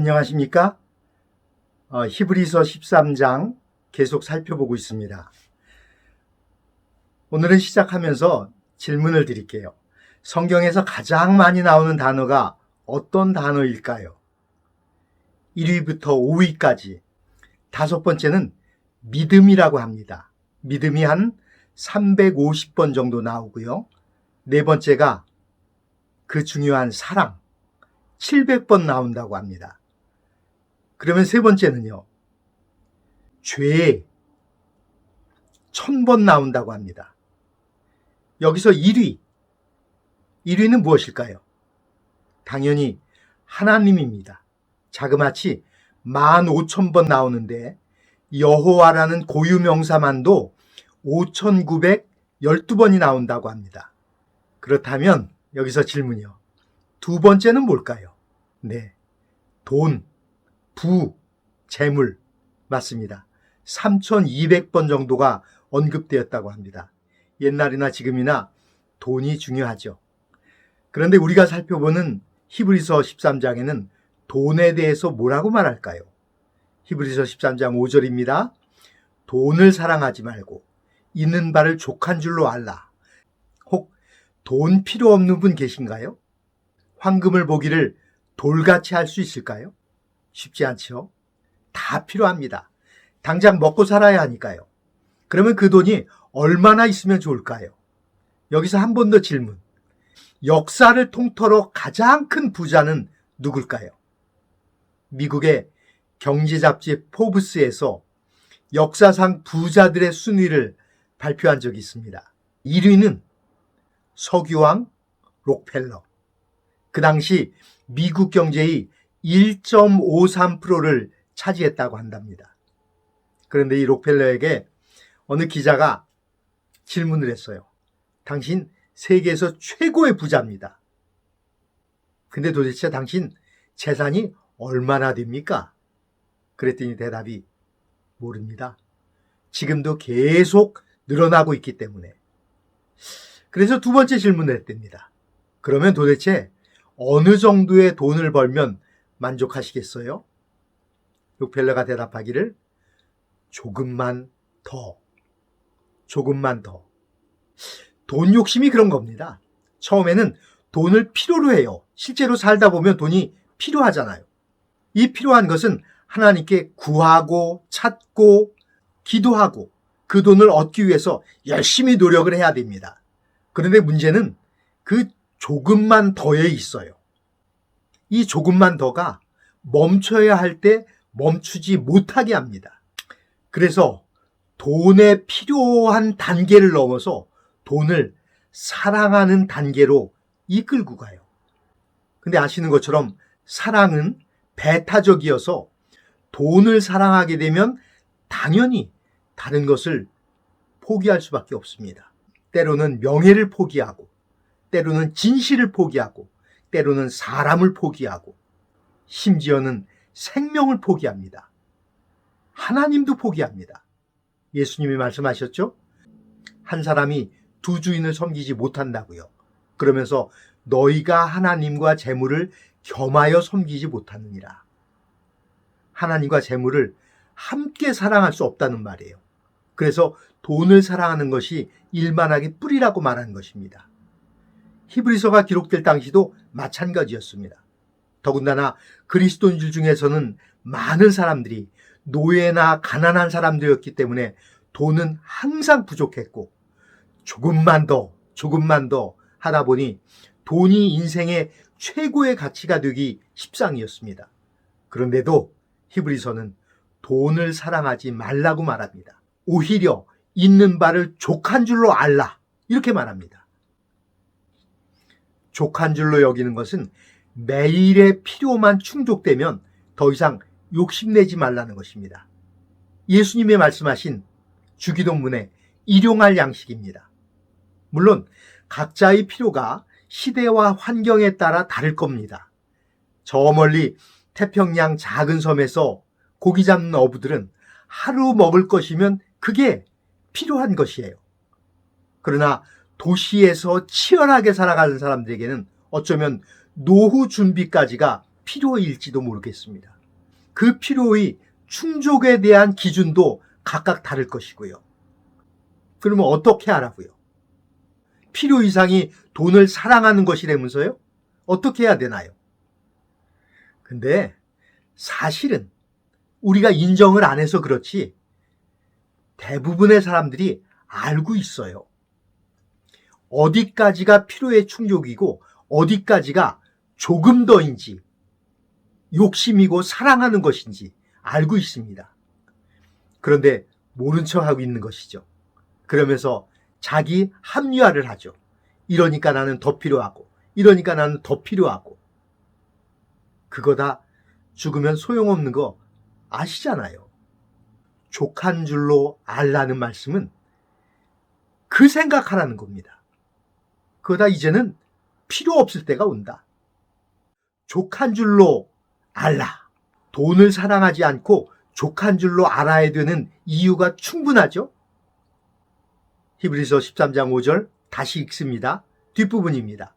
안녕하십니까? 히브리서 13장 계속 살펴보고 있습니다. 오늘은 시작하면서 질문을 드릴게요. 성경에서 가장 많이 나오는 단어가 어떤 단어일까요? 1위부터 5위까지. 다섯 번째는 믿음이라고 합니다. 믿음이 한 350번 정도 나오고요. 네 번째가 그 중요한 사랑, 700번 나온다고 합니다. 그러면 세 번째는요, 죄, 1000번 나온다고 합니다. 여기서 1위는 무엇일까요? 당연히 하나님입니다. 자그마치 15,000번 나오는데 여호와라는 고유명사만도 5,912번이 나온다고 합니다. 그렇다면 여기서 질문이요. 두 번째는 뭘까요? 네, 돈, 부, 재물 맞습니다. 3,200번 정도가 언급되었다고 합니다. 옛날이나 지금이나 돈이 중요하죠. 그런데 우리가 살펴보는 히브리서 13장에는 돈에 대해서 뭐라고 말할까요? 히브리서 13장 5절입니다. 돈을 사랑하지 말고 있는 바를 족한 줄로 알라. 혹 돈 필요 없는 분 계신가요? 황금을 보기를 돌같이 할 수 있을까요? 쉽지 않죠. 다 필요합니다. 당장 먹고 살아야 하니까요. 그러면 그 돈이 얼마나 있으면 좋을까요? 여기서 한 번 더 질문. 역사를 통틀어 가장 큰 부자는 누굴까요? 미국의 경제 잡지 포브스에서 역사상 부자들의 순위를 발표한 적이 있습니다. 1위는 석유왕 록펠러. 그 당시 미국 경제의 1.53%를 차지했다고 한답니다. 그런데 이 록펠러에게 어느 기자가 질문을 했어요. 당신 세계에서 최고의 부자입니다. 근데 도대체 당신 재산이 얼마나 됩니까? 그랬더니 대답이 모릅니다. 지금도 계속 늘어나고 있기 때문에. 그래서 두 번째 질문을 했답니다. 그러면 도대체 어느 정도의 돈을 벌면 만족하시겠어요? 록펠러가 대답하기를 조금만 더. 돈 욕심이 그런 겁니다. 처음에는 돈을 필요로 해요. 실제로 살다 보면 돈이 필요하잖아요. 이 필요한 것은 하나님께 구하고 찾고 기도하고 그 돈을 얻기 위해서 열심히 노력을 해야 됩니다. 그런데 문제는 그 조금만 더에 있어요. 이 조금만 더가 멈춰야 할 때 멈추지 못하게 합니다. 그래서 돈에 필요한 단계를 넘어서 돈을 사랑하는 단계로 이끌고 가요. 근데 아시는 것처럼 사랑은 배타적이어서 돈을 사랑하게 되면 당연히 다른 것을 포기할 수밖에 없습니다. 때로는 명예를 포기하고, 때로는 진실을 포기하고, 때로는 사람을 포기하고, 심지어는 생명을 포기합니다. 하나님도 포기합니다. 예수님이 말씀하셨죠? 한 사람이 두 주인을 섬기지 못한다고요. 그러면서 너희가 하나님과 재물을 겸하여 섬기지 못하느니라. 하나님과 재물을 함께 사랑할 수 없다는 말이에요. 그래서 돈을 사랑하는 것이 일만하게 뿌리라고 말하는 것입니다. 히브리서가 기록될 당시도 마찬가지였습니다. 더군다나 그리스도인들 중에서는 많은 사람들이 노예나 가난한 사람들이었기 때문에 돈은 항상 부족했고 조금만 더 하다 보니 돈이 인생의 최고의 가치가 되기 십상이었습니다. 그런데도 히브리서는 돈을 사랑하지 말라고 말합니다. 오히려 있는 바를 족한 줄로 알라 이렇게 말합니다. 족한 줄로 여기는 것은 매일의 필요만 충족되면 더 이상 욕심내지 말라는 것입니다. 예수님의 말씀하신 주기도문의 일용할 양식입니다. 물론 각자의 필요가 시대와 환경에 따라 다를 겁니다. 저 멀리 태평양 작은 섬에서 고기 잡는 어부들은 하루 먹을 것이면 그게 필요한 것이에요. 그러나 도시에서 치열하게 살아가는 사람들에게는 어쩌면 노후 준비까지가 필요일지도 모르겠습니다. 그 필요의 충족에 대한 기준도 각각 다를 것이고요. 그러면 어떻게 하라고요? 필요 이상이 돈을 사랑하는 것이라면서요? 어떻게 해야 되나요? 근데 사실은 우리가 인정을 안 해서 그렇지 대부분의 사람들이 알고 있어요. 어디까지가 필요의 충족이고 어디까지가 조금 더인지 욕심이고 사랑하는 것인지 알고 있습니다. 그런데 모른 척하고 있는 것이죠. 그러면서 자기 합리화를 하죠. 이러니까 나는 더 필요하고 이러니까 나는 더 필요하고. 그거 다 죽으면 소용없는 거 아시잖아요. 족한 줄로 알라는 말씀은 그 생각하라는 겁니다. 그거 다 이제는 필요 없을 때가 온다. 족한 줄로 알라. 돈을 사랑하지 않고 족한 줄로 알아야 되는 이유가 충분하죠. 히브리서 13장 5절 다시 읽습니다. 뒷부분입니다.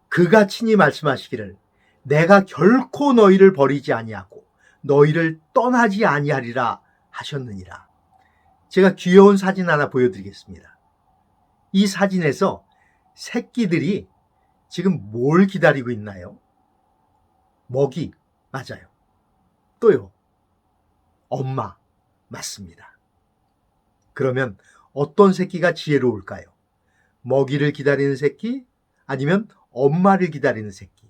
그가 친히 말씀하시기를 내가 결코 너희를 버리지 아니하고 너희를 떠나지 아니하리라 하셨느니라. 제가 귀여운 사진 하나 보여드리겠습니다. 이 사진에서 새끼들이 지금 뭘 기다리고 있나요? 먹이, 맞아요. 또요, 엄마, 맞습니다. 그러면 어떤 새끼가 지혜로울까요? 먹이를 기다리는 새끼? 아니면 엄마를 기다리는 새끼?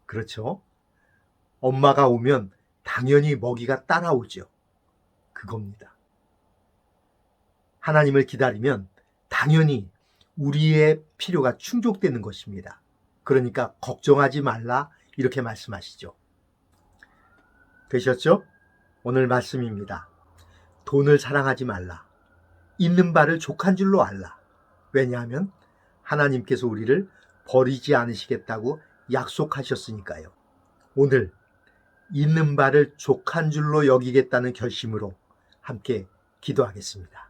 그렇죠. 엄마가 오면 당연히 먹이가 따라오죠. 그겁니다. 하나님을 기다리면 당연히 우리의 필요가 충족되는 것입니다. 그러니까 걱정하지 말라 이렇게 말씀하시죠. 되셨죠? 오늘 말씀입니다. 돈을 사랑하지 말라. 있는 바를 족한 줄로 알라. 왜냐하면 하나님께서 우리를 버리지 않으시겠다고 약속하셨으니까요. 오늘 있는 바를 족한 줄로 여기겠다는 결심으로 함께 기도하겠습니다.